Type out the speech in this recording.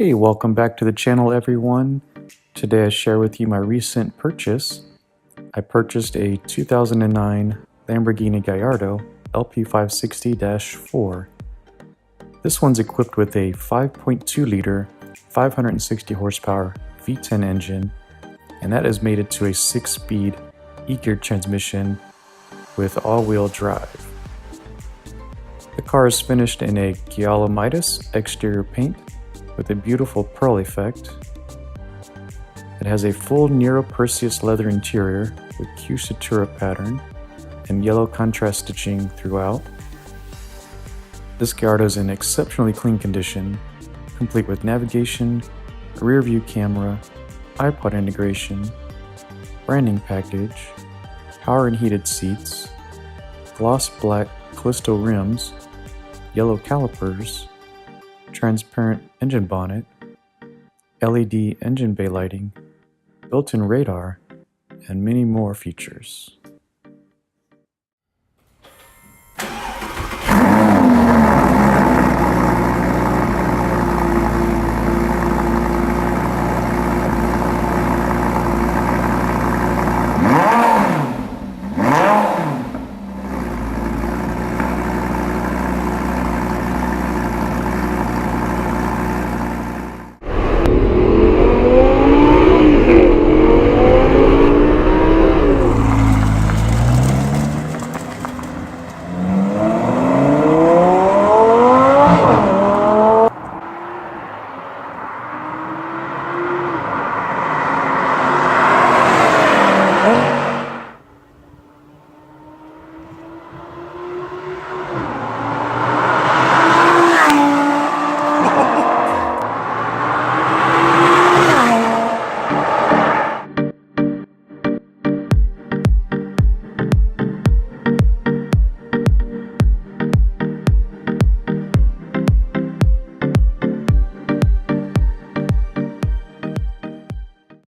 Hey, welcome back to the channel, everyone. Today I share with you my recent purchase. I purchased a 2009 Lamborghini Gallardo LP560-4. This one's equipped with a 5.2-liter, 560 horsepower V10 engine, and that has made it to a 6-speed e-geared transmission with all-wheel drive. The car is finished in a Giallo exterior paint with a beautiful pearl effect. It has a full Nero Perseus leather interior with Q Sutura pattern and yellow contrast stitching throughout. This Gallardo is in exceptionally clean condition, complete with navigation, a rear view camera, iPod integration, branding package, power and heated seats, gloss black Callisto rims, yellow calipers, transparent engine bonnet, LED engine bay lighting, built-in radar, and many more features.